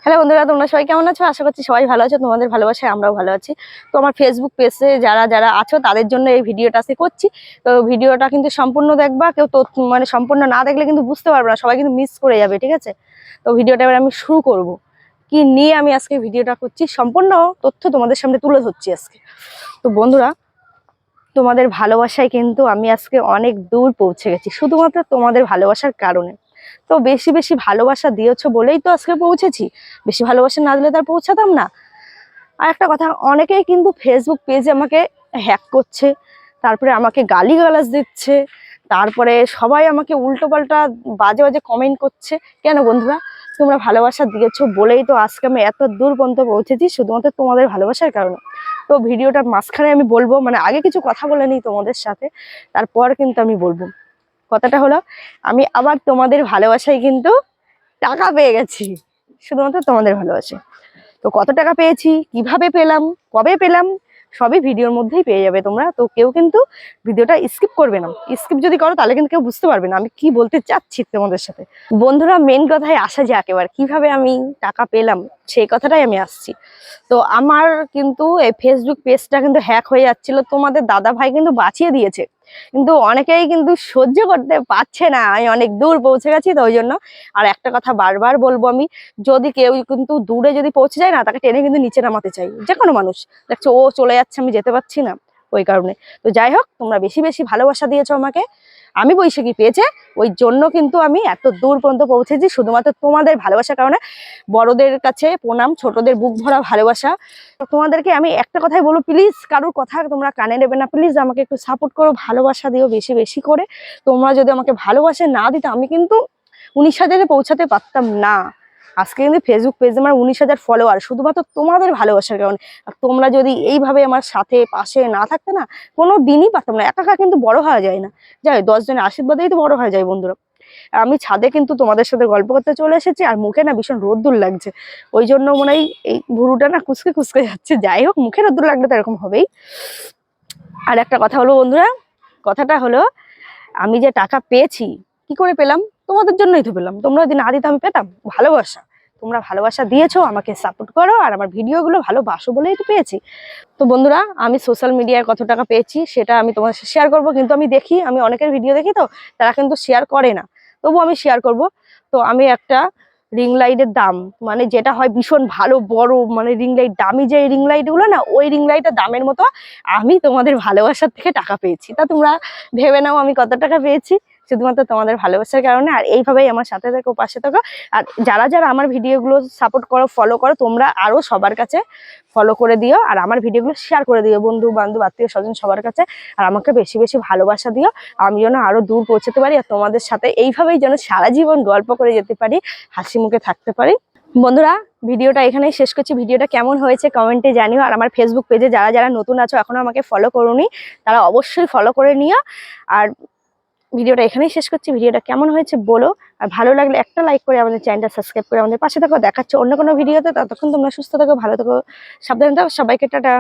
Hello বন্ধুরা, তোমরা সবাই কেমন আছো? আশা করছি সবাই ভালো আছো। তোমাদের ভালোবাসায় আমরাও ভালো আছি। তো আমার ফেসবুক পেজে যারা যারা আছো তাদের জন্য এই ভিডিওটা আজকে করছি। তো ভিডিওটা কিন্তু সম্পূর্ণ দেখবা, কেউ তো মানে সম্পূর্ণ না দেখলে কিন্তু বুঝতে পারবে না, সবাই কিন্তু মিস করে যাবে, ঠিক আছে? তো ভিডিওটা এবার আমি শুরু করব। কি নিয়ে আমি আজকে ভিডিওটা করছি, সম্পূর্ণ তথ্য তোমাদের সামনে তুলে ধরছি আজকে। তো বন্ধুরা, তোমাদের ভালোবাসায় কিন্তু আমি আজকে অনেক দূর পৌঁছে গেছি, শুধুমাত্র তোমাদের ভালোবাসার কারণে। তো বেশি বেশি ভালোবাসা দিয়েছো বলেই তো আজকে পৌঁছেছি, বেশি ভালোবাসা না দিলে তার পৌঁছাতাম না। আর একটা কথা, অনেকেই কিন্তু ফেসবুক পেজে আমাকে হ্যাক করছে, তারপরে আমাকে গালিগালাজ দিচ্ছে, তারপরে সবাই আমাকে উল্টো পাল্টা বাজে বাজে কমেন্ট করছে। কেন বন্ধুরা? তোমরা ভালোবাসা দিয়েছো বলেই তো আজকে আমি এত দূর পর্যন্ত পৌঁছেছি, শুধুমাত্র তোমাদের ভালোবাসার কারণে। তো ভিডিওটার মাঝখানে আমি বলবো, মানে আগে কিছু কথা বলে নিই তোমাদের সাথে, তারপর কিন্তু আমি বলবো। কথাটা হলো, আমি আবার তোমাদের ভালোবাসায় কিন্তু টাকা পেয়ে গেছি, শুধুমাত্র তোমাদের ভালোবাসে। তো কত টাকা পেয়েছি, কিভাবে পেলাম, কবে পেলাম, সবই ভিডিওর মধ্যেই পেয়ে যাবে তোমরা। তো কেউ কিন্তু ভিডিওটা স্কিপ করবে না। স্কিপ যদি করো তাহলে কিন্তু কেউ বুঝতে পারবে না আমি কি বলতে চাচ্ছি তোমাদের সাথে। বন্ধুরা, মেন কথায় আসা যাক, এবার কিভাবে আমি টাকা পেলাম সেই কথাটাই আমি আসছি। তো আমার কিন্তু এই ফেসবুক পেজটা কিন্তু হ্যাক হয়ে যাচ্ছিল, তোমাদের দাদা ভাই কিন্তু বাঁচিয়ে দিয়েছে, কিন্তু অনেকেই কিন্তু সহ্য করতে পারছে না, আমি অনেক দূর পৌঁছে গেছি। তো ওই জন্য আর একটা কথা বারবার বলবো আমি, যদি কেউ কিন্তু দূরে যদি পৌঁছে যায় না, তাকে টেনে কিন্তু নিচে নামাতে চাই। যে কোনো মানুষ দেখছো ও চলে যাচ্ছে, আমি যেতে পারছি না, ওই কারণে। তো যাই হোক, তোমরা বেশি বেশি ভালোবাসা দিয়েছো আমাকে, আমি বৈশাখী পেয়েছে, ওই জন্য কিন্তু আমি এত দূর পর্যন্ত পৌঁছেছি, শুধুমাত্র তোমাদের ভালোবাসার কারণে। বড়দের কাছে প্রণাম, ছোটদের বুক ভরা ভালোবাসা। তোমাদেরকে আমি একটা কথাই বলবো, প্লিজ কারোর কথা তোমরা কানে নেবে না, প্লিজ আমাকে একটু সাপোর্ট করো, ভালোবাসা দিও বেশি বেশি করে। তোমরা যদি আমাকে ভালোবাসা না দিতে, আমি কিন্তু 19,000-এ পৌঁছাতে পারতাম না। আজকে কিন্তু ফেসবুক পেজে আমার 19,000 ফলোয়ার, শুধুমাত্র তোমাদের ভালোবাসার কারণে। আর তোমরা যদি এইভাবে আমার সাথে পাশে না থাকতে না, কোনো দিনই পারতাম না। একা একা কিন্তু বড় হওয়া যায় না, যাই 10 জনের আশীর্বাদেই তো বড় হয়ে যায় বন্ধুরা। আমি ছাদে কিন্তু তোমাদের সাথে গল্প করতে চলে এসেছি, আর মুখে না ভীষণ রোদ্দুর লাগছে, ওই জন্য মনে হয় এই ভুরুটা না কুচকে কুচকে যাচ্ছে। যাই হোক, মুখে রোদ্দুর লাগলে তো এরকম হবেই। আর একটা কথা হলো বন্ধুরা, কথাটা হলো, আমি যে টাকা পেয়েছি, কি করে পেলাম? তোমাদের জন্যই তো পেলাম। তোমরা যদি না দিতে আমি পেতাম? ভালোবাসা, তোমরা ভালোবাসা দিয়েছো, আমাকে সাপোর্ট করো, আর আমার ভিডিওগুলো ভালোবাসো বলেই তো পেয়েছি। তো বন্ধুরা, আমি সোশ্যাল মিডিয়ায় কত টাকা পেয়েছি সেটা আমি তোমার সাথে শেয়ার করবো, কিন্তু আমি দেখি, আমি অনেকের ভিডিও দেখি, তো তারা কিন্তু শেয়ার করে না, তবু আমি শেয়ার করব। তো আমি একটা রিং লাইটের দাম, মানে যেটা হয় ভীষণ ভালো বড়, মানে রিং লাইট, দামি যে রিং লাইট গুলো না, ওই রিং লাইটের দামের মতো আমি তোমাদের ভালোবাসার থেকে টাকা পেয়েছি। তা তোমরা ভেবে নাও আমি কত টাকা পেয়েছি, শুধুমাত্র তোমাদের ভালোবাসার কারণে। আর এইভাবেই আমার সাথে থাকো, পাশে থাকো। আর যারা যারা আমার ভিডিওগুলো সাপোর্ট করো, ফলো করো, তোমরা আরো সবার কাছে ফলো করে দিও, আর আমার ভিডিওগুলো শেয়ার করে দিও বন্ধু বান্ধব আত্মীয় স্বজন সবার কাছে। আর আমাকে বেশি বেশি ভালোবাসা দিও, আমি যেন আরো দূর পৌঁছাতে পারি, আর তোমাদের সাথে এইভাবেই যেন সারা জীবন গল্প করে যেতে পারি, হাসি মুখে থাকতে পারি। বন্ধুরা, ভিডিওটা এখানেই শেষ করছি। ভিডিওটা কেমন হয়েছে কমেন্টে জানিও। আর আমার ফেসবুক পেজে যারা যারা নতুন আছো, এখনো আমাকে ফলো করোনি, তারা অবশ্যই ফলো করে নিও। আর ভিডিওটা এখানেই শেষ করছি। ভিডিওটা কেমন হয়েছে বলো, আর ভালো লাগলে একটা লাইক করে আমাদের চ্যানেলটা সাবস্ক্রাইব করে আমাদের পাশে থাকো। দেখাচ্ছে অন্য কোনো ভিডিওতে, ততক্ষণ তোমরা সুস্থ থাকো, ভালো থাকো, সাবধানে থাকো। সবাইকে টাটা।